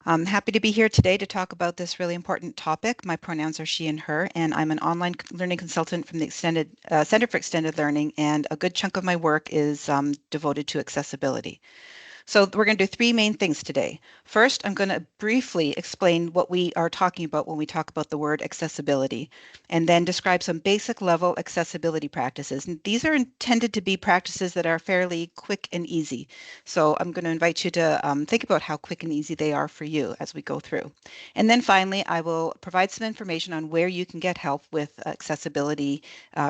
I'm happy to be here today to talk about this really important topic. My pronouns are she and her, and I'm an online learning consultant from the Center for Extended Learning, and a good chunk of my work is devoted to accessibility. So we're going to do three main things today. First, I'm going to briefly explain what we are talking about when we talk about the word accessibility, and then describe some basic level accessibility practices. And these are intended to be practices that are fairly quick and easy. So I'm going to invite you to think about how quick and easy they are for you as we go through. And then finally, I will provide some information on where you can get help with accessibility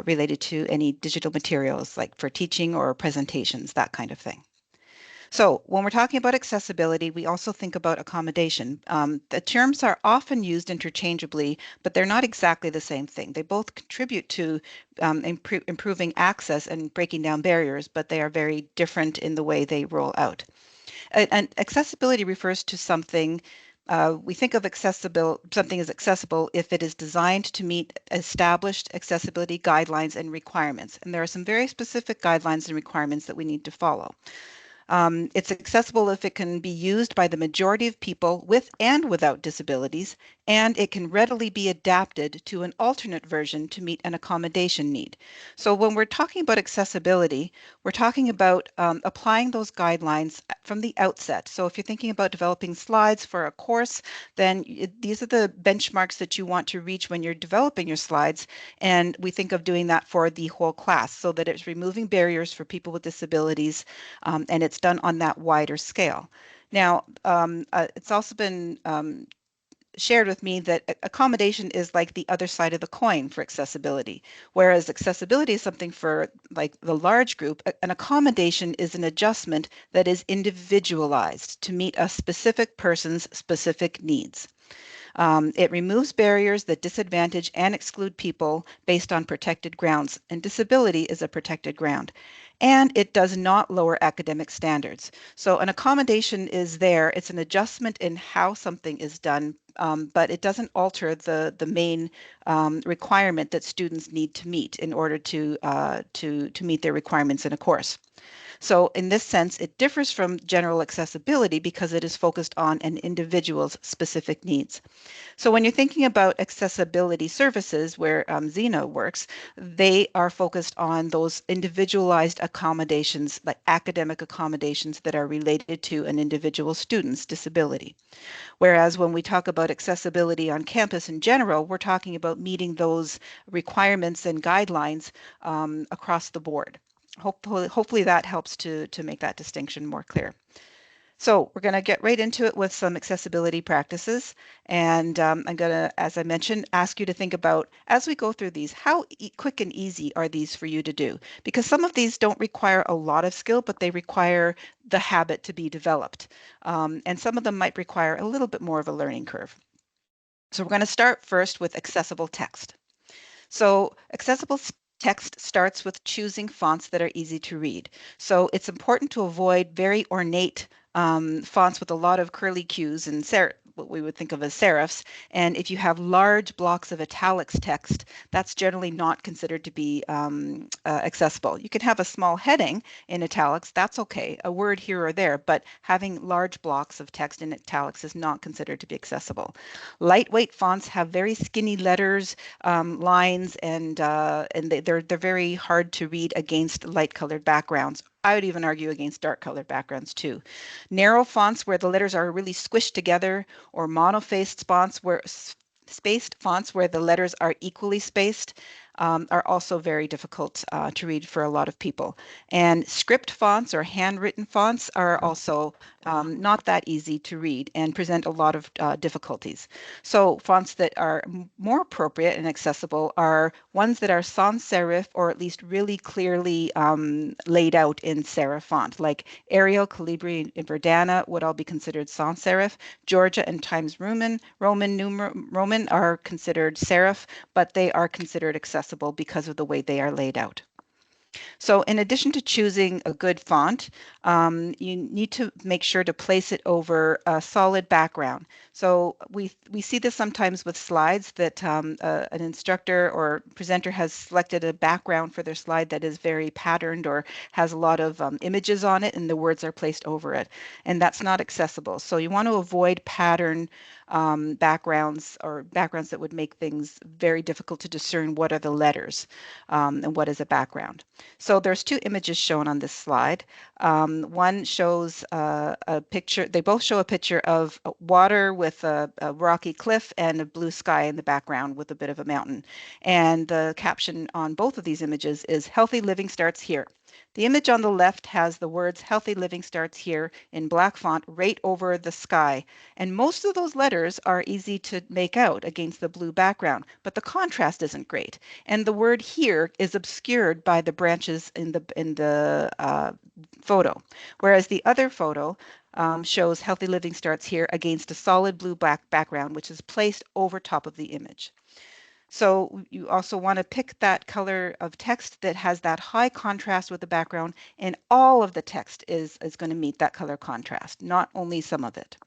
related to any digital materials, like for teaching or presentations, that kind of thing. So when we're talking about accessibility, we also think about accommodation. The terms are often used interchangeably, but they're not exactly the same thing. They both contribute to improving access and breaking down barriers, but they are very different in the way they roll out. And accessibility refers to something. We think of something as accessible if it is designed to meet established accessibility guidelines and requirements. And there are some very specific guidelines and requirements that we need to follow. It's accessible if it can be used by the majority of people with and without disabilities, and it can readily be adapted to an alternate version to meet an accommodation need. So when we're talking about accessibility, we're talking about applying those guidelines from the outset. So if you're thinking about developing slides for a course, then these are the benchmarks that you want to reach when you're developing your slides. And we think of doing that for the whole class so that it's removing barriers for people with disabilities, and it's done on that wider scale. Now, it's also been shared with me that accommodation is like the other side of the coin for accessibility. Whereas accessibility is something for like the large group, an accommodation is an adjustment that is individualized to meet a specific person's specific needs. It removes barriers that disadvantage and exclude people based on protected grounds, and disability is a protected ground. And it does not lower academic standards. So an accommodation is there. It's an adjustment in how something is done, but it doesn't alter the main requirement that students need to meet in order to meet their requirements in a course. So in this sense, it differs from general accessibility because it is focused on an individual's specific needs. So when you're thinking about accessibility services where Zena works, they are focused on those individualized accommodations, like academic accommodations that are related to an individual student's disability. Whereas when we talk about accessibility on campus in general, we're talking about meeting those requirements and guidelines across the board. Hopefully that helps to make that distinction more clear. So we're going to get right into it with some accessibility practices. And I'm going to, as I mentioned, ask you to think about, as we go through these, how quick and easy are these for you to do? Because some of these don't require a lot of skill, but they require the habit to be developed. And some of them might require a little bit more of a learning curve. So we're going to start first with accessible text. So accessible text starts with choosing fonts that are easy to read. So it's important to avoid very ornate fonts with a lot of curly cues and what we would think of as serifs. And if you have large blocks of italics text, that's generally not considered to be accessible. You can have a small heading in italics, that's okay, a word here or there, but having large blocks of text in italics is not considered to be accessible. Lightweight fonts have very skinny letters, lines, and they're very hard to read against light colored backgrounds. I would even argue against dark colored backgrounds too. Narrow fonts where the letters are really squished together, or monofaced fonts where spaced fonts where the letters are equally spaced, are also very difficult to read for a lot of people. And script fonts or handwritten fonts are also not that easy to read and present a lot of difficulties. So fonts that are more appropriate and accessible are ones that are sans serif, or at least really clearly laid out in serif font, like Arial, Calibri, and Verdana would all be considered sans serif. Georgia and Times Roman are considered serif, but they are considered accessible because of the way they are laid out. So in addition to choosing a good font, you need to make sure to place it over a solid background. So we see this sometimes with slides that an instructor or presenter has selected a background for their slide that is very patterned or has a lot of images on it, and the words are placed over it. And that's not accessible. So you want to avoid pattern backgrounds or backgrounds that would make things very difficult to discern what are the letters and what is a background. So there's two images shown on this slide. One shows a picture, they both show a picture of water with a rocky cliff and a blue sky in the background with a bit of a mountain. And the caption on both of these images is "Healthy Living Starts Here." The image on the left has the words "Healthy Living Starts Here" in black font right over the sky. And most of those letters are easy to make out against the blue background, but the contrast isn't great. And the word "here" is obscured by the branches in the photo, whereas the other photo shows "Healthy Living Starts Here" against a solid blue background, which is placed over top of the image. So you also want to pick that color of text that has that high contrast with the background, and all of the text is going to meet that color contrast, not only some of it.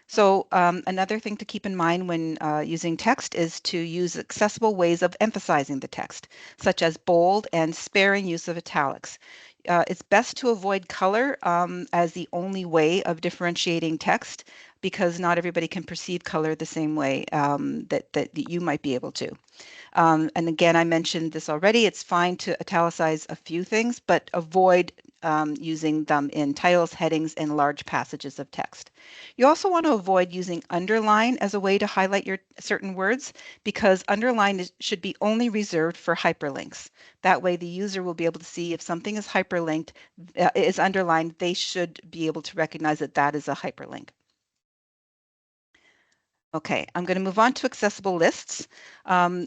So another thing to keep in mind when using text is to use accessible ways of emphasizing the text, such as bold and sparing use of italics. It's best to avoid color as the only way of differentiating text because not everybody can perceive color the same way that you might be able to. And again, I mentioned this already. It's fine to italicize a few things, but avoid using them in titles, headings, and large passages of text. You also want to avoid using underline as a way to highlight your certain words because underline should be only reserved for hyperlinks. That way the user will be able to see if something is hyperlinked, is underlined, they should be able to recognize that that is a hyperlink. Okay, I'm going to move on to accessible lists. So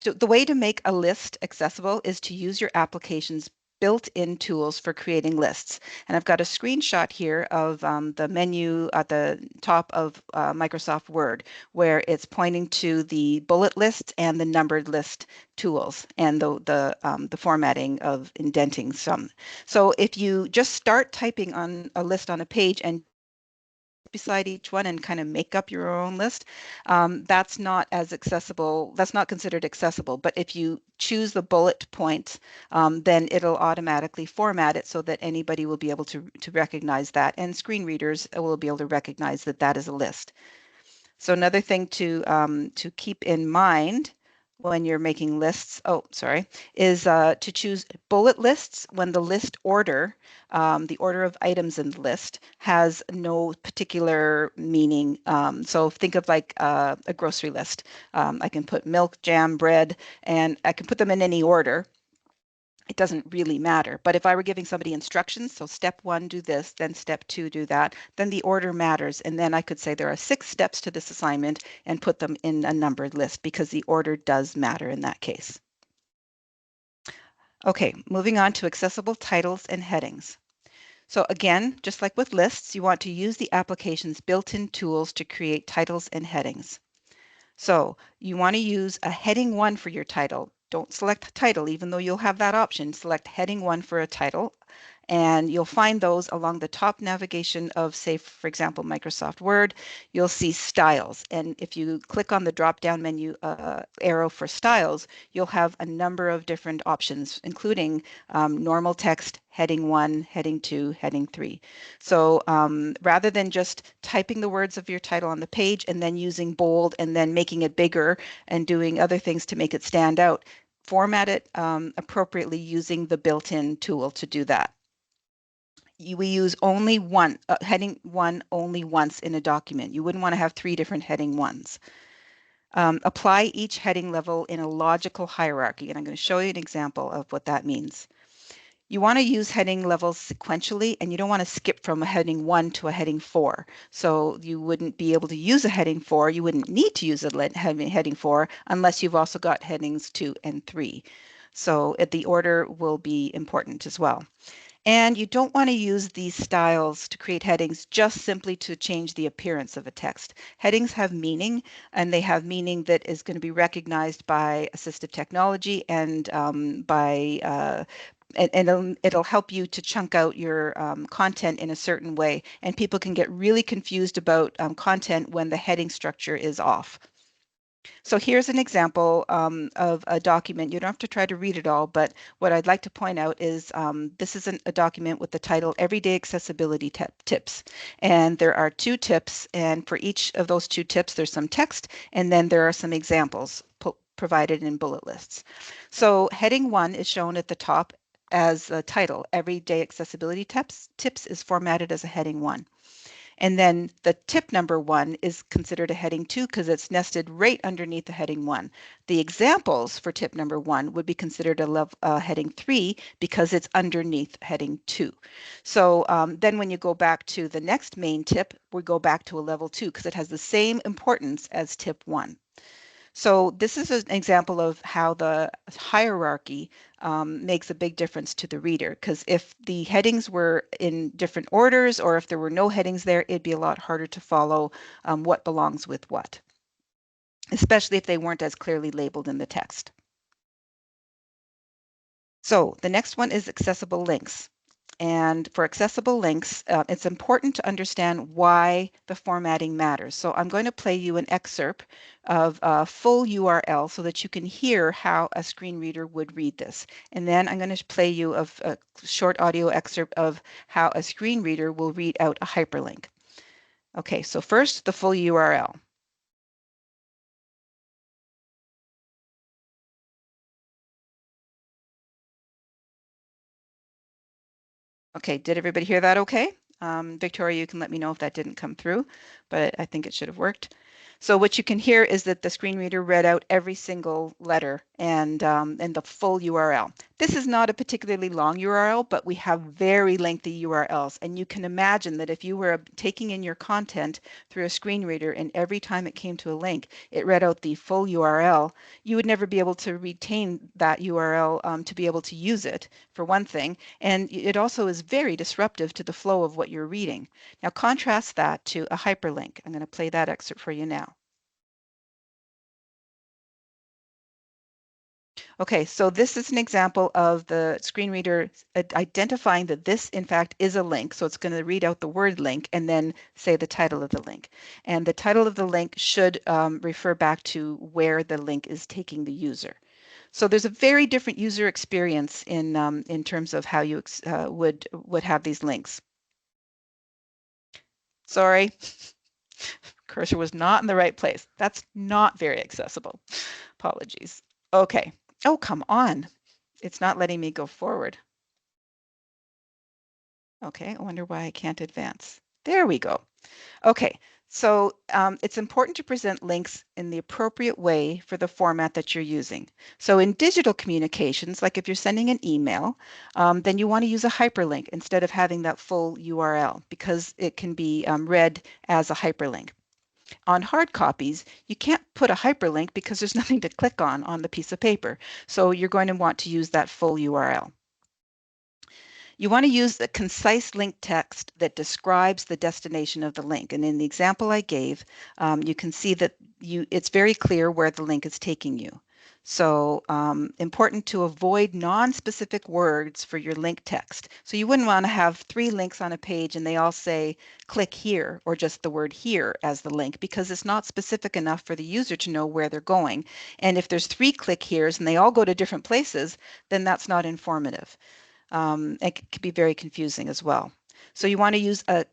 the way to make a list accessible is to use your application's built-in tools for creating lists. And I've got a screenshot here of the menu at the top of Microsoft Word, where it's pointing to the bullet list and the numbered list tools and the formatting of indenting some. So if you just start typing on a list on a page and beside each one and kind of make up your own list, that's not as accessible. That's not considered accessible. But if you choose the bullet points, then it'll automatically format it so that anybody will be able to recognize that, and screen readers will be able to recognize that that is a list. So another thing to keep in mind when you're making lists, is to choose bullet lists when the list order, the order of items in the list, has no particular meaning. So think of like a grocery list. I can put milk, jam, bread, and I can put them in any order. It doesn't really matter. But if I were giving somebody instructions, so step 1, do this, then step 2, do that, then the order matters. And then I could say there are 6 steps to this assignment and put them in a numbered list because the order does matter in that case. Okay, moving on to accessible titles and headings. So again, just like with lists, you want to use the application's built-in tools to create titles and headings. So you want to use a heading 1 for your title. Don't select title, even though you'll have that option. Select heading 1 for a title, and you'll find those along the top navigation of, say, for example, Microsoft Word. You'll see styles, and if you click on the drop-down menu arrow for styles, you'll have a number of different options, including normal text, heading 1, heading 2, heading 3. So rather than just typing the words of your title on the page and then using bold and then making it bigger and doing other things to make it stand out, format it appropriately using the built-in tool to do that. We use only one heading 1 only once in a document. You wouldn't want to have 3 different heading 1s. Apply each heading level in a logical hierarchy, and I'm going to show you an example of what that means. You want to use heading levels sequentially, and you don't want to skip from a heading 1 to a heading 4. So you wouldn't be able to use a heading 4. You wouldn't need to use a heading 4 unless you've also got headings 2 and 3. So the order will be important as well. And you don't want to use these styles to create headings just simply to change the appearance of a text. Headings have meaning, and they have meaning that is going to be recognized by assistive technology and and it'll help you to chunk out your content in a certain way. And people can get really confused about content when the heading structure is off. So here's an example of a document. You don't have to try to read it all, but what I'd like to point out is this is a document with the title Everyday Accessibility Tips. And there are 2 tips, and for each of those 2 tips, there's some text, and then there are some examples provided in bullet lists. So heading 1 is shown at the top as a title. Everyday Accessibility Tips is formatted as a heading 1. And then the tip number 1 is considered a heading 2 because it's nested right underneath the heading 1. The examples for tip number 1 would be considered a heading 3 because it's underneath heading 2. So then when you go back to the next main tip, we go back to a level 2 because it has the same importance as tip 1. So this is an example of how the hierarchy makes a big difference to the reader, because if the headings were in different orders or if there were no headings there, it'd be a lot harder to follow what belongs with what, especially if they weren't as clearly labeled in the text. So the next one is accessible links. And for accessible links, it's important to understand why the formatting matters. So I'm going to play you an excerpt of a full URL so that you can hear how a screen reader would read this. And then I'm going to play you a short audio excerpt of how a screen reader will read out a hyperlink. Okay, so first, the full URL. Okay, did everybody hear that okay? Victoria, you can let me know if that didn't come through, but I think it should have worked. So what you can hear is that the screen reader read out every single letter and the full URL. This is not a particularly long URL, but we have very lengthy URLs. And you can imagine that if you were taking in your content through a screen reader and every time it came to a link, it read out the full URL, you would never be able to retain that URL to be able to use it, for one thing. And it also is very disruptive to the flow of what you're reading. Now contrast that to a hyperlink. I'm going to play that excerpt for you now. Okay, so this is an example of the screen reader identifying that this, in fact, is a link. So it's going to read out the word link and then say the title of the link. And the title of the link should refer back to where the link is taking the user. So there's a very different user experience in terms of how you would have these links. Sorry, cursor was not in the right place. That's not very accessible. Apologies. Okay. Oh, come on. It's not letting me go forward. Okay, I wonder why I can't advance. There we go. Okay, so it's important to present links in the appropriate way for the format that you're using. So in digital communications, like if you're sending an email, then you want to use a hyperlink instead of having that full URL because it can be read as a hyperlink. On hard copies, you can't put a hyperlink because there's nothing to click on the piece of paper. So you're going to want to use that full URL. You want to use the concise link text that describes the destination of the link. And in the example I gave, you can see that it's very clear where the link is taking you. So important to avoid non-specific words for your link text. So you wouldn't want to have 3 links on a page and they all say click here or just the word here as the link because it's not specific enough for the user to know where they're going. And if there's 3 click heres and they all go to different places, then that's not informative. It can be very confusing as well. So you want to use a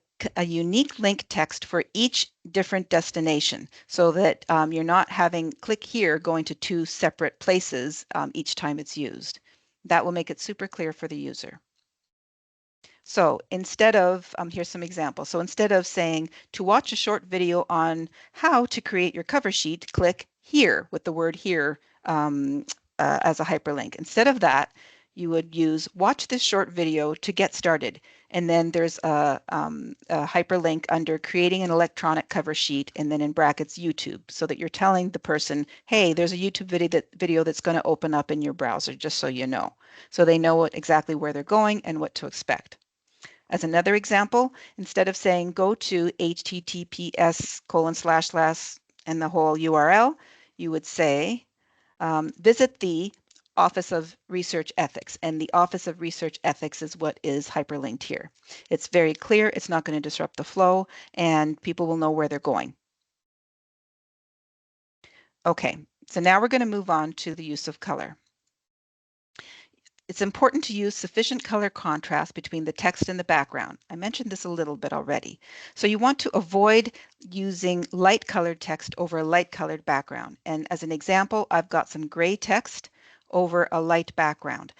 unique link text for each different destination so that you're not having click here going to 2 separate places each time it's used. That will make it super clear for the user. So instead of, here's some examples. So instead of saying to watch a short video on how to create your cover sheet, click here with the word here as a hyperlink. Instead of that, you would use watch this short video to get started. And then there's a hyperlink under creating an electronic cover sheet, and then in brackets YouTube, so that you're telling the person, hey, there's a YouTube video that's going to open up in your browser, just so you know. So they know exactly where they're going and what to expect. As another example, instead of saying go to https:// and the whole URL, you would say visit the Office of Research Ethics. And the Office of Research Ethics is what is hyperlinked here. It's very clear, it's not going to disrupt the flow, and people will know where they're going. Okay, so now we're going to move on to the use of color. It's important to use sufficient color contrast between the text and the background. I mentioned this a little bit already. So you want to avoid using light colored text over a light colored background. And as an example, I've got some gray text over a light background.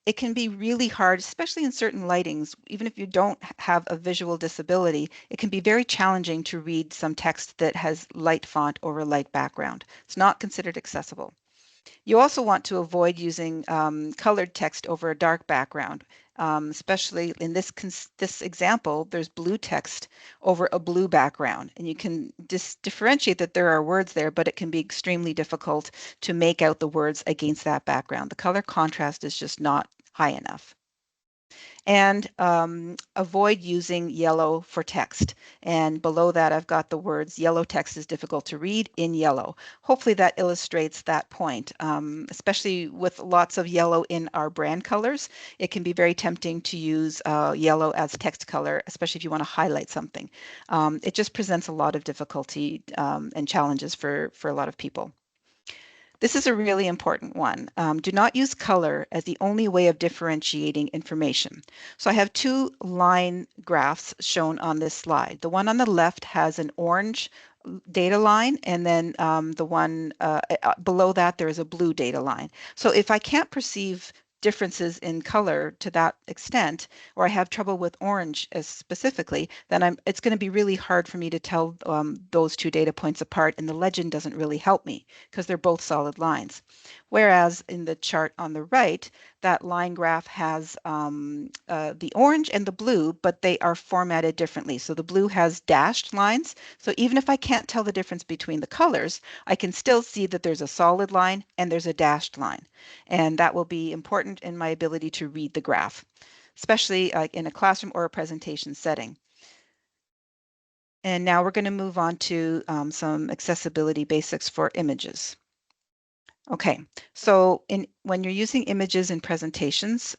It can be really hard, especially in certain lightings, even if you don't have a visual disability, it can be very challenging to read some text that has light font over light background. It's not considered accessible. You also want to avoid using colored text over a dark background, especially in this example, there's blue text over a blue background. And you can differentiate that there are words there, but it can be extremely difficult to make out the words against that background. The color contrast is just not high enough. And avoid using yellow for text. And below that, I've got the words yellow text is difficult to read in yellow. Hopefully that illustrates that point, especially with lots of yellow in our brand colors. It can be very tempting to use yellow as text color, especially if you want to highlight something. It just presents a lot of difficulty and challenges for a lot of people. This is a really important one. Do not use color as the only way of differentiating information. So I have two line graphs shown on this slide. The one on the left has an orange data line, and then the one below that, there is a blue data line. So if I can't perceive differences in color to that extent, or I have trouble with orange as specifically, then it's going to be really hard for me to tell those two data points apart, and the legend doesn't really help me because they're both solid lines. Whereas in the chart on the right, that line graph has the orange and the blue, but they are formatted differently. So the blue has dashed lines. So even if I can't tell the difference between the colors, I can still see that there's a solid line and there's a dashed line. And that will be important in my ability to read the graph, especially in a classroom or a presentation setting. And now we're going to move on to some accessibility basics for images. Okay, so when you're using images in presentations,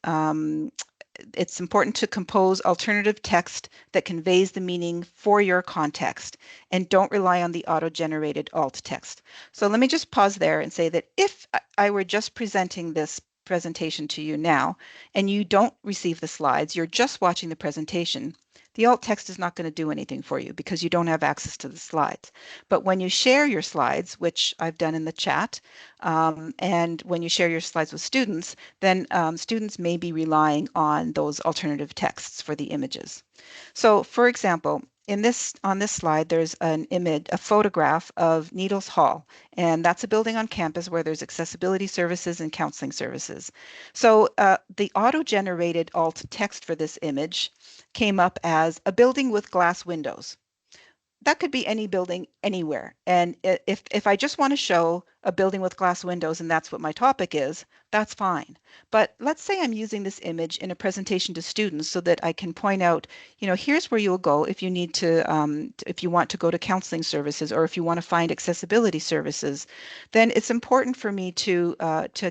it's important to compose alternative text that conveys the meaning for your context, and don't rely on the auto-generated alt text. So let me just pause there and say that if I were just presenting this presentation to you now, and you don't receive the slides, you're just watching the presentation, the alt text is not going to do anything for you because you don't have access to the slides. But when you share your slides, which I've done in the chat, and when you share your slides with students, then students may be relying on those alternative texts for the images. So for example, on this slide, there's an image, a photograph of Needles Hall, and that's a building on campus where there's accessibility services and counseling services. So the auto-generated alt text for this image came up as a building with glass windows. That could be any building anywhere. And if I just want to show a building with glass windows and that's what my topic is, that's fine. But let's say I'm using this image in a presentation to students so that I can point out, here's where you'll go if you need to, if you want to go to counseling services or if you want to find accessibility services, then it's important for me to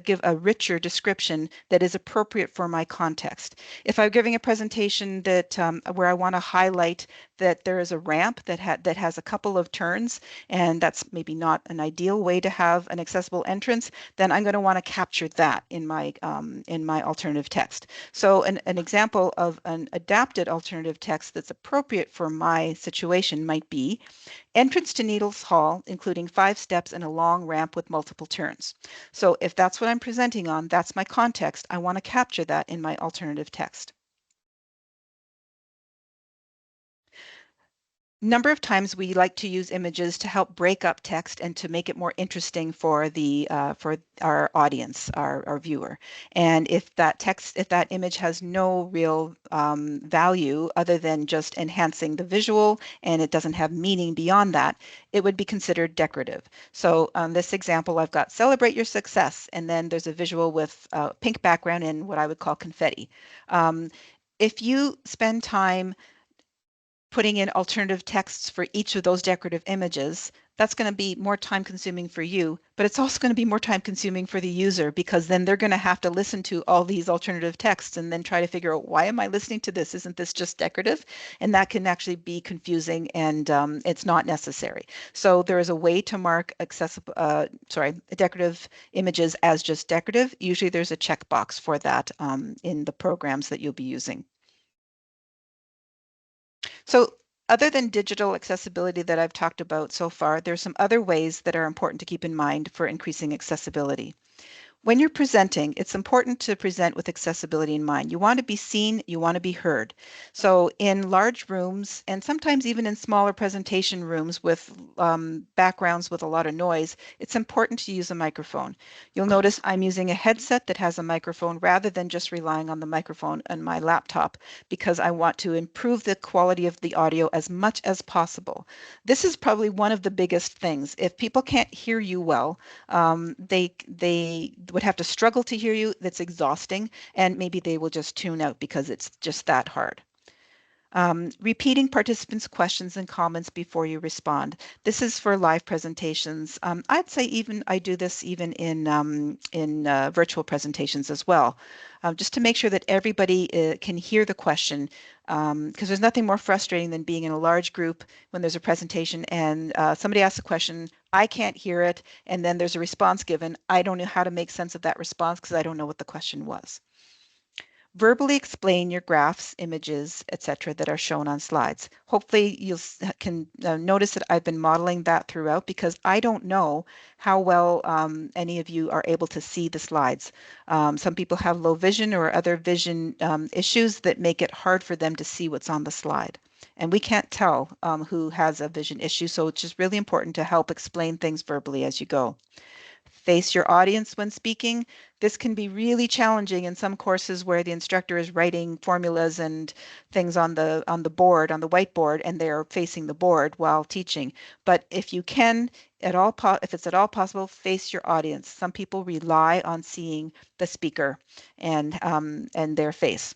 give a richer description that is appropriate for my context. If I'm giving a presentation that where I want to highlight that there is a ramp that has a couple of turns, and that's maybe not an ideal way to have an accessible entrance, then I'm going to want to capture that in my alternative text. So an example of an adapted alternative text that's appropriate for my situation might be entrance to Needles Hall, including 5 steps and a long ramp with multiple turns. So if that's what I'm presenting on, that's my context, I want to capture that in my alternative text. Number of times we like to use images to help break up text and to make it more interesting for the for our audience, our viewer. And if that image has no real value other than just enhancing the visual and it doesn't have meaning beyond that, it would be considered decorative. So on this example, I've got celebrate your success, and then there's a visual with a pink background and what I would call confetti. Um, if you spend time putting in alternative texts for each of those decorative images, that's going to be more time consuming for you, but it's also going to be more time consuming for the user, because then they're going to have to listen to all these alternative texts and then try to figure out, why am I listening to this? Isn't this just decorative? And that can actually be confusing, and it's not necessary. So there is a way to mark decorative images as just decorative. Usually there's a checkbox for that in the programs that you'll be using. So other than digital accessibility that I've talked about so far, there's some other ways that are important to keep in mind for increasing accessibility. When you're presenting, it's important to present with accessibility in mind. You want to be seen, you want to be heard. So in large rooms, and sometimes even in smaller presentation rooms with backgrounds with a lot of noise, it's important to use a microphone. You'll notice I'm using a headset that has a microphone rather than just relying on the microphone on my laptop, because I want to improve the quality of the audio as much as possible. This is probably one of the biggest things. If people can't hear you well, they would have to struggle to hear you. That's exhausting, and maybe they will just tune out because it's just that hard. Repeating participants' questions and comments before you respond. This is for live presentations. I'd say even I do this even in virtual presentations as well, just to make sure that everybody can hear the question, because there's nothing more frustrating than being in a large group when there's a presentation and somebody asks a question, I can't hear it, and then there's a response given. I don't know how to make sense of that response because I don't know what the question was. Verbally explain your graphs, images, etc., that are shown on slides. Hopefully you can notice that I've been modeling that throughout, because I don't know how well any of you are able to see the slides. Some people have low vision or other vision issues that make it hard for them to see what's on the slide. And we can't tell who has a vision issue, so it's just really important to help explain things verbally as you go. Face your audience when speaking. This can be really challenging in some courses where the instructor is writing formulas and things on the board, on the whiteboard, and they are facing the board while teaching. But if you can, if it's at all possible, face your audience. Some people rely on seeing the speaker and their face.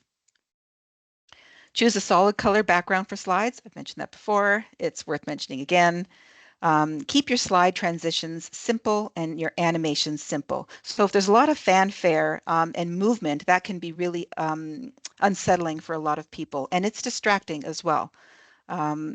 Choose a solid color background for slides. I've mentioned that before. It's worth mentioning again. Keep your slide transitions simple and your animations simple. So if there's a lot of fanfare and movement, that can be really unsettling for a lot of people, and it's distracting as well.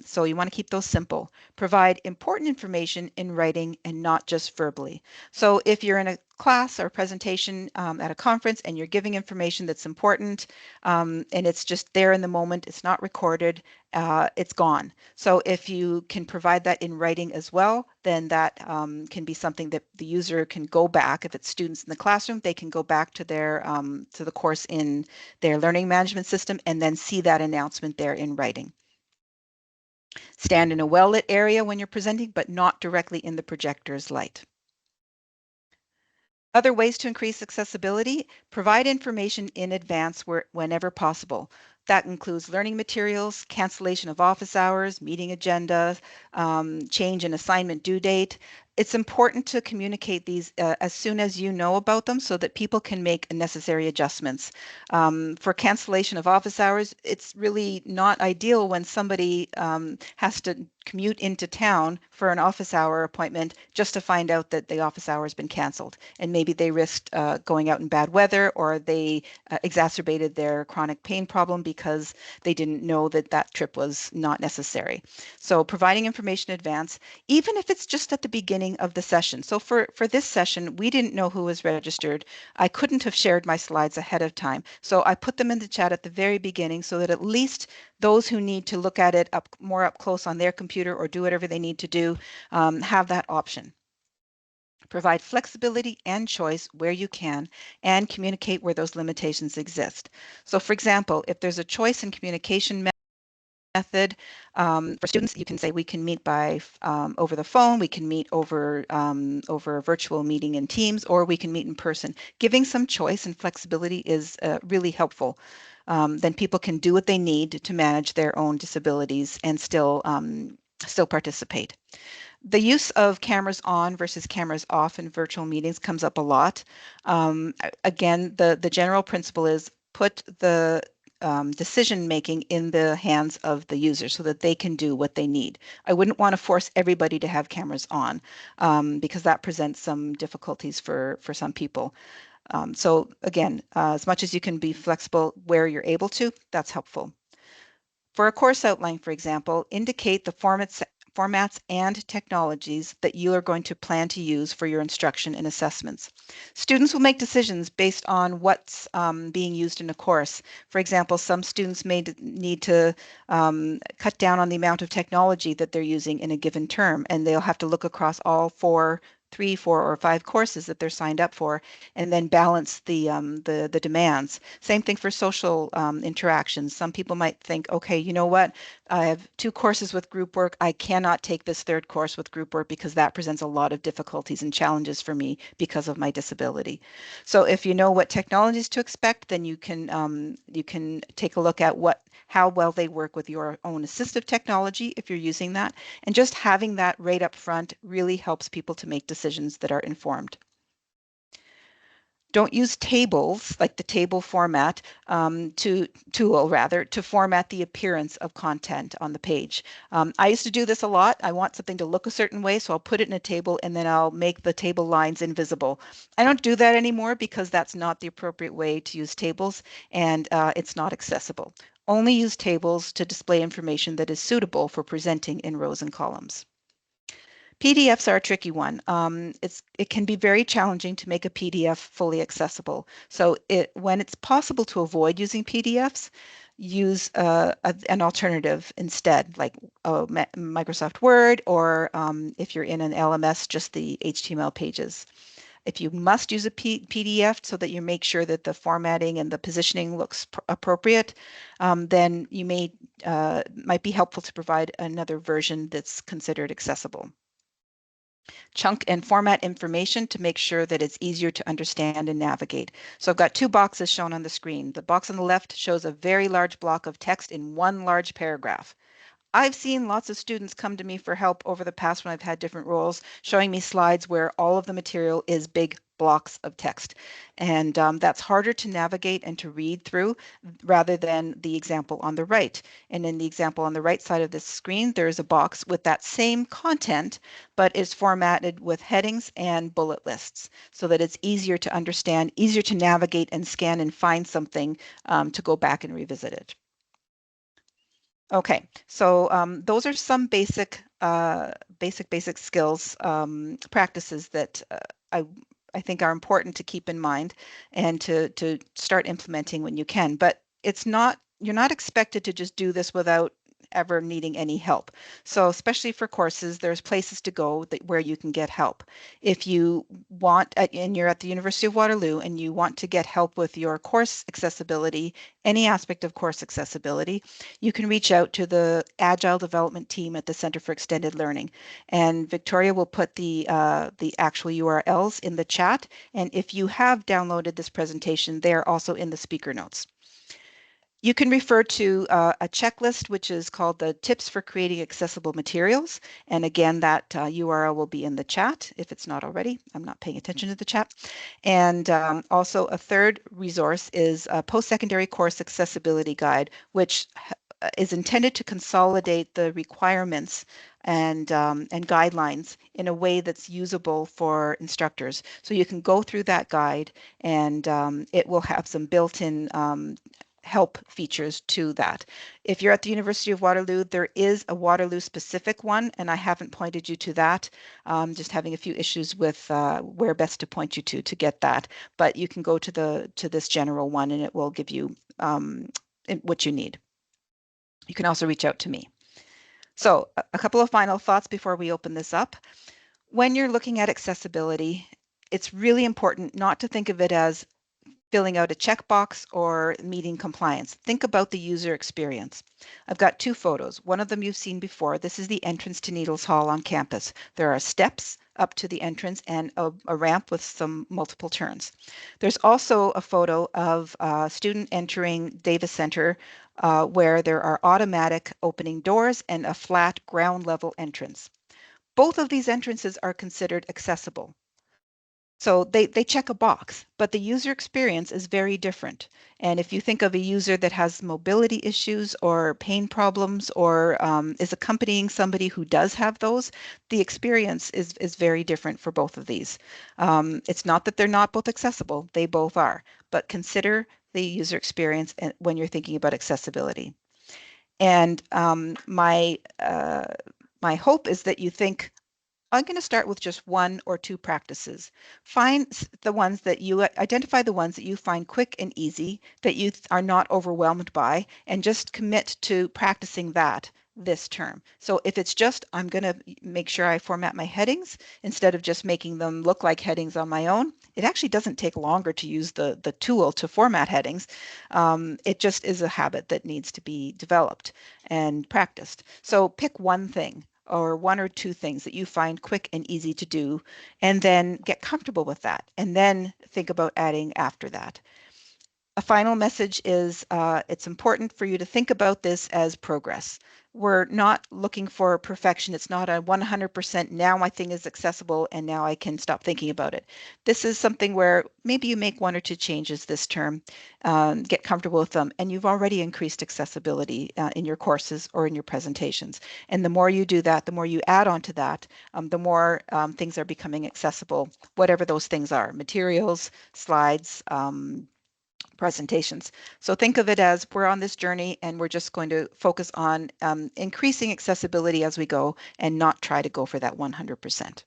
So you want to keep those simple. Provide important information in writing and not just verbally. So if you're in a class or a presentation at a conference and you're giving information that's important, and it's just there in the moment, it's not recorded, it's gone. So if you can provide that in writing as well, then that can be something that the user can go back. If it's students in the classroom, they can go back to their to the course in their learning management system and then see that announcement there in writing. Stand in a well-lit area when you're presenting, but not directly in the projector's light. Other ways to increase accessibility: provide information in advance whenever possible. That includes learning materials, cancellation of office hours, meeting agendas, change in assignment due date. It's important to communicate these as soon as you know about them so that people can make necessary adjustments. For cancellation of office hours, it's really not ideal when somebody has to commute into town for an office hour appointment just to find out that the office hour has been canceled. And maybe they risked going out in bad weather, or they exacerbated their chronic pain problem because they didn't know that that trip was not necessary. So providing information in advance, even if it's just at the beginning of the session. So for this session, we didn't know who was registered. I couldn't have shared my slides ahead of time. So I put them in the chat at the very beginning so that at least those who need to look at it more up close on their computer or do whatever they need to do have that option. Provide flexibility and choice where you can, and communicate where those limitations exist. So for example, if there's a choice in communication method. For students, you can say we can meet by over the phone, we can meet over over a virtual meeting in Teams, or we can meet in person. Giving some choice and flexibility is really helpful. Then people can do what they need to manage their own disabilities and still participate. The use of cameras on versus cameras off in virtual meetings comes up a lot. Again, the general principle is put the decision making in the hands of the user so that they can do what they need. I wouldn't want to force everybody to have cameras on because that presents some difficulties for some people. So again, as much as you can be flexible where you're able to, that's helpful. For a course outline, for example, indicate the formats and technologies that you are going to plan to use for your instruction and assessments. Students will make decisions based on what's being used in a course. For example, some students may need to cut down on the amount of technology that they're using in a given term, and they'll have to look across all three, four, or five courses that they're signed up for, and then balance the demands. Same thing for social interactions. Some people might think, okay, you know what? I have two courses with group work. I cannot take this third course with group work because that presents a lot of difficulties and challenges for me because of my disability. So if you know what technologies to expect, then you can take a look at how well they work with your own assistive technology if you're using that. And just having that right up front really helps people to make decisions that are informed. Don't use tables, like the table format, to format the appearance of content on the page. I used to do this a lot. I want something to look a certain way, so I'll put it in a table and then I'll make the table lines invisible. I don't do that anymore because that's not the appropriate way to use tables, and it's not accessible. Only use tables to display information that is suitable for presenting in rows and columns. PDFs are a tricky one. It can be very challenging to make a PDF fully accessible. So when it's possible to avoid using PDFs, use an alternative instead, like Microsoft Word, or if you're in an LMS, just the HTML pages. If you must use a PDF so that you make sure that the formatting and the positioning looks appropriate, then you might be helpful to provide another version that's considered accessible. Chunk and format information to make sure that it's easier to understand and navigate. So I've got two boxes shown on the screen. The box on the left shows a very large block of text in one large paragraph. I've seen lots of students come to me for help over the past when I've had different roles, showing me slides where all of the material is big blocks of text. And that's harder to navigate and to read through rather than the example on the right. And in the example on the right side of this screen, there's a box with that same content, but is formatted with headings and bullet lists so that it's easier to understand, easier to navigate and scan and find something to go back and revisit it. Okay, so those are some basic skills practices that I think are important to keep in mind and to start implementing when you can. But you're not expected to just do this without ever needing any help. So especially for courses, there's places to go where you can get help. If you want, and you're at the University of Waterloo and you want to get help with your course accessibility, any aspect of course accessibility, you can reach out to the Agile Development team at the Center for Extended Learning. And Victoria will put the actual URLs in the chat. And if you have downloaded this presentation, they're also in the speaker notes. You can refer to a checklist, which is called the Tips for Creating Accessible Materials. And again, that URL will be in the chat if it's not already. I'm not paying attention to the chat. And also a third resource is a post-secondary course accessibility guide, which is intended to consolidate the requirements and guidelines in a way that's usable for instructors. So you can go through that guide and it will have some built-in help features to that. If you're at the University of Waterloo, there is a Waterloo specific one, and I haven't pointed you to that. Just having a few issues with where best to point you to get that. But you can go to this general one, and it will give you what you need. You can also reach out to me. So a couple of final thoughts before we open this up. When you're looking at accessibility, it's really important not to think of it as filling out a checkbox, or meeting compliance. Think about the user experience. I've got two photos. One of them you've seen before. This is the entrance to Needles Hall on campus. There are steps up to the entrance and a ramp with some multiple turns. There's also a photo of a student entering Davis Center where there are automatic opening doors and a flat ground level entrance. Both of these entrances are considered accessible. So they check a box, but the user experience is very different. And if you think of a user that has mobility issues or pain problems or is accompanying somebody who does have those, the experience is very different for both of these. It's not that they're not both accessible, they both are, but consider the user experience when you're thinking about accessibility. And my hope is that you think, I'm going to start with just one or two practices. Find the ones that you identify the ones that you find quick and easy, that you are not overwhelmed by, and just commit to practicing that this term. So if it's just, I'm going to make sure I format my headings instead of just making them look like headings on my own, it actually doesn't take longer to use the tool to format headings. It just is a habit that needs to be developed and practiced. So pick one thing or one or two things that you find quick and easy to do, and then get comfortable with that, and then think about adding after that. A final message is it's important for you to think about this as progress. We're not looking for perfection. It's not a 100% now my thing is accessible and now I can stop thinking about it. This is something where maybe you make one or two changes this term, get comfortable with them, and you've already increased accessibility in your courses or in your presentations. And the more you do that, the more you add on to that, the more things are becoming accessible, whatever those things are, materials, slides, presentations. So think of it as we're on this journey and we're just going to focus on increasing accessibility as we go and not try to go for that 100%.